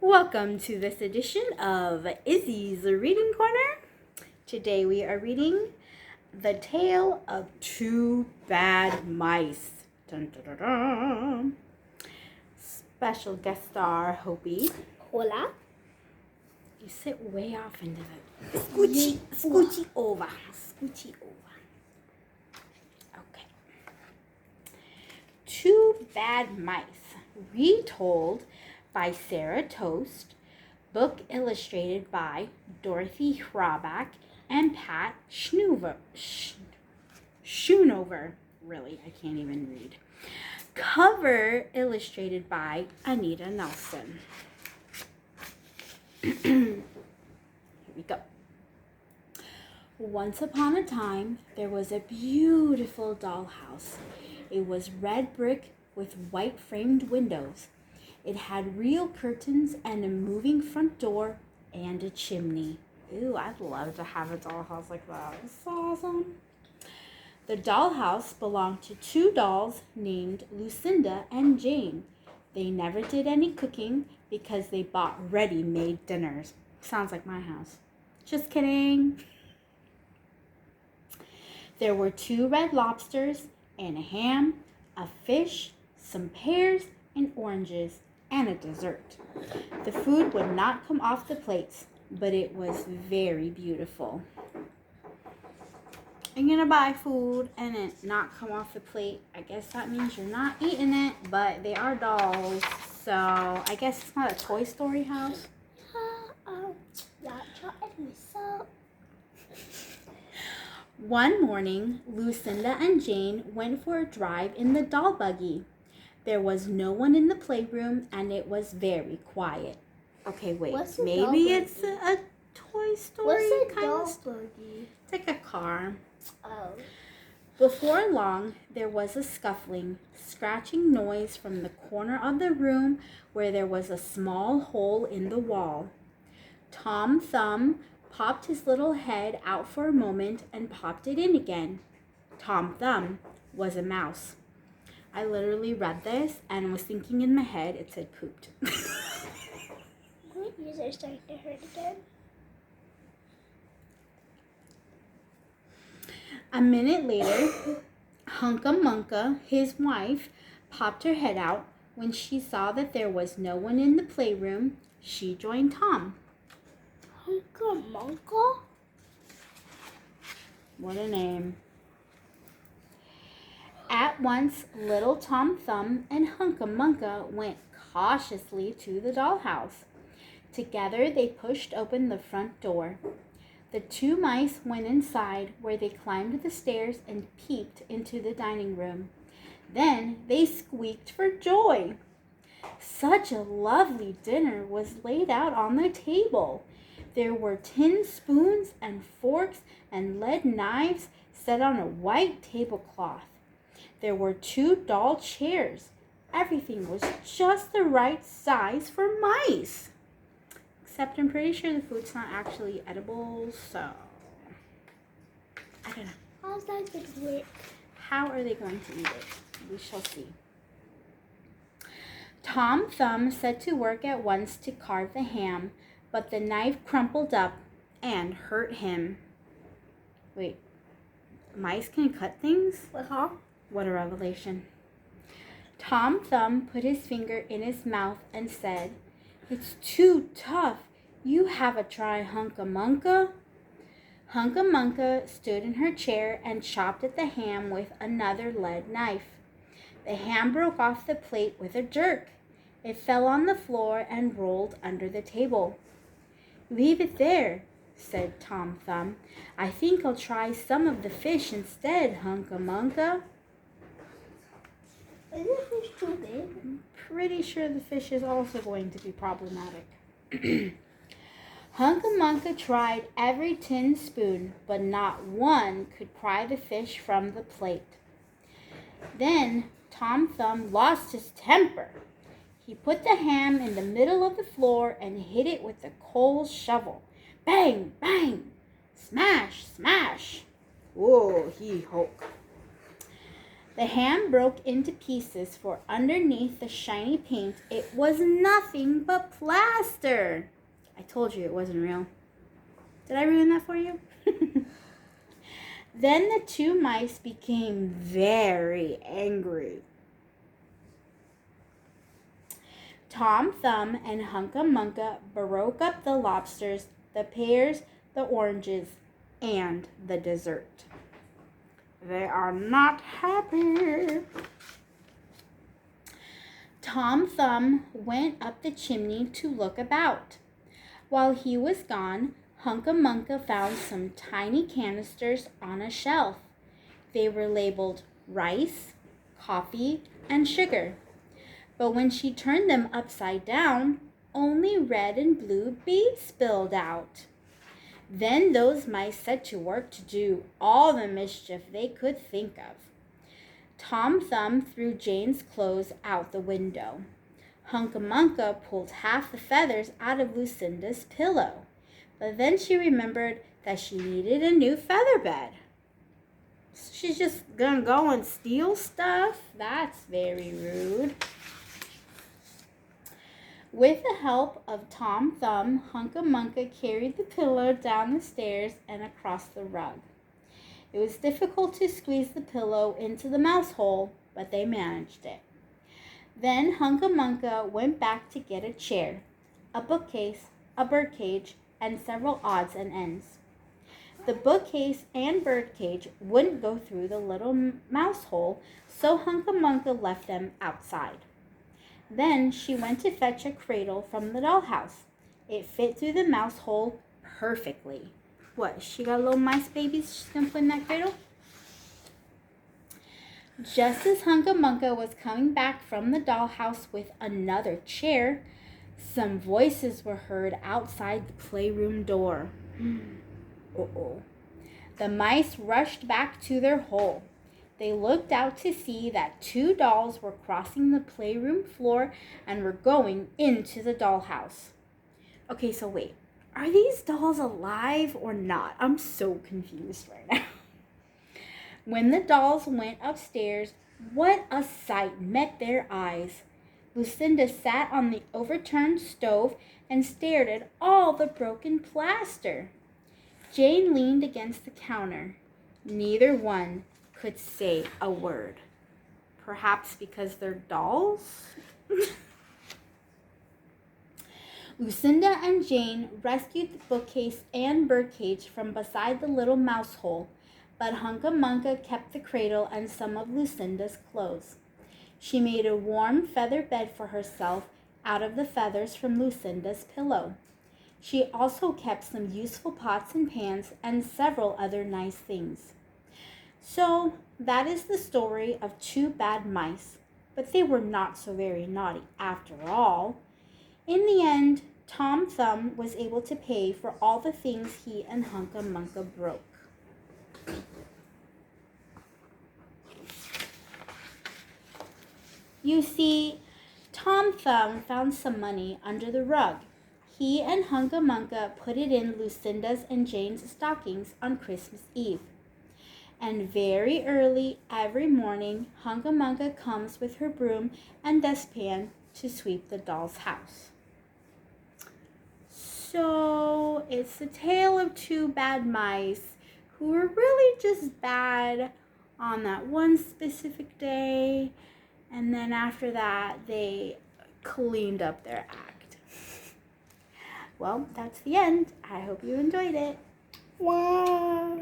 Welcome to this edition of Izzy's Reading Corner. Today we are reading The Tale of Two Bad Mice. Dun, dun, dun, dun. Special guest star Hopey. Hola. You sit way off into the scoochie over. Okay. Two Bad Mice, retold by Sarah Toast, book illustrated by Dorothy Hrabak and Pat Schoonover. Really, I can't even read. Cover illustrated by Anita Nelson. Here we go. Once upon a time, there was a beautiful dollhouse. It was red brick with white framed windows. It had real curtains and a moving front door and a chimney. Ooh, I'd love to have a dollhouse like that. It's awesome. The dollhouse belonged to two dolls named Lucinda and Jane. They never did any cooking because they bought ready-made dinners. Sounds like my house. Just kidding. There were two red lobsters and a ham, a fish, some pears and oranges, and a dessert. The food would not come off the plates, but it was very beautiful. I'm gonna buy food and it not come off the plate. I guess that means you're not eating it, but they are dolls, so I guess it's not a Toy Story house. One morning, Lucinda and Jane went for a drive in the doll buggy. There was no one in the playroom, and it was very quiet. Okay, wait. Maybe it's a Toy Story kind of buggy. It's like a car. Oh. Before long, there was a scuffling, scratching noise from the corner of the room where there was a small hole in the wall. Tom Thumb popped his little head out for a moment and popped it in again. Tom Thumb was a mouse. I literally read this and was thinking in my head it said pooped. My ears are starting to hurt again. A minute later, Hunka Munka, his wife, popped her head out. When she saw that there was no one in the playroom, she joined Tom. Hunka Munka? What a name. At once, little Tom Thumb and Hunka Munka went cautiously to the dollhouse. Together, they pushed open the front door. The two mice went inside, where they climbed the stairs and peeped into the dining room. Then they squeaked for joy. Such a lovely dinner was laid out on the table. There were tin spoons and forks and lead knives set on a white tablecloth. There were two doll chairs. Everything was just the right size for mice. Except I'm pretty sure the food's not actually edible, so I don't know. How's that going to work? How are they going to eat it? We shall see. Tom Thumb set to work at once to carve the ham, but the knife crumpled up and hurt him. Wait, mice can cut things? Uh-huh. What a revelation. Tom Thumb put his finger in his mouth and said, "It's too tough. You have a try, Hunka Munka." Hunka Munka stood in her chair and chopped at the ham with another lead knife. The ham broke off the plate with a jerk. It fell on the floor and rolled under the table. "Leave it there," said Tom Thumb. "I think I'll try some of the fish instead, Hunka Munka." Is the fish too big? I'm pretty sure the fish is also going to be problematic. Hunka Munka tried every tin spoon, but not one could pry the fish from the plate. Then Tom Thumb lost his temper. He put the ham in the middle of the floor and hit it with the coal shovel. Bang, bang, smash, smash. Whoa, he hoke. The ham broke into pieces, for underneath the shiny paint, it was nothing but plaster. I told you it wasn't real. Did I ruin that for you? Then the two mice became very angry. Tom Thumb and Hunca Munca broke up the lobsters, the pears, the oranges, and the dessert. They are not happy. Tom Thumb went up the chimney to look about. While he was gone, Hunca Munca found some tiny canisters on a shelf. They were labeled rice, coffee, and sugar. But when she turned them upside down, only red and blue beads spilled out. Then those mice set to work to do all the mischief they could think of. Tom Thumb threw Jane's clothes out the window. Hunca Munca pulled half the feathers out of Lucinda's pillow. But then she remembered that she needed a new feather bed. She's just gonna go and steal stuff? That's very rude. With the help of Tom Thumb, Hunca Munca carried the pillow down the stairs and across the rug. It was difficult to squeeze the pillow into the mouse hole, but they managed it. Then Hunca Munca went back to get a chair, a bookcase, a birdcage, and several odds and ends. The bookcase and birdcage wouldn't go through the little mouse hole, so Hunca Munca left them outside. Then she went to fetch a cradle from the dollhouse. It fit through the mouse hole perfectly. What, she got little mice babies she's going to put in that cradle? Just as Hunca Munca was coming back from the dollhouse with another chair, some voices were heard outside the playroom door. Uh-oh. The mice rushed back to their hole. They looked out to see that two dolls were crossing the playroom floor and were going into the dollhouse. Okay, so wait. Are these dolls alive or not? I'm so confused right now. When the dolls went upstairs, what a sight met their eyes. Lucinda sat on the overturned stove and stared at all the broken plaster. Jane leaned against the counter. Neither one could say a word. Perhaps because they're dolls? Lucinda and Jane rescued the bookcase and birdcage from beside the little mouse hole, but Hunca Munca kept the cradle and some of Lucinda's clothes. She made a warm feather bed for herself out of the feathers from Lucinda's pillow. She also kept some useful pots and pans and several other nice things. So that is the story of two bad mice, but they were not so very naughty after all. In the end, Tom Thumb was able to pay for all the things he and Hunca Munca broke. You see, Tom Thumb found some money under the rug. He and Hunca Munca put it in Lucinda's and Jane's stockings on Christmas Eve. And very early every morning, Hunca Munca comes with her broom and dustpan to sweep the doll's house. So it's the tale of two bad mice who were really just bad on that one specific day, and then after that they cleaned up their act. Well, that's the end. I hope you enjoyed it. Wow.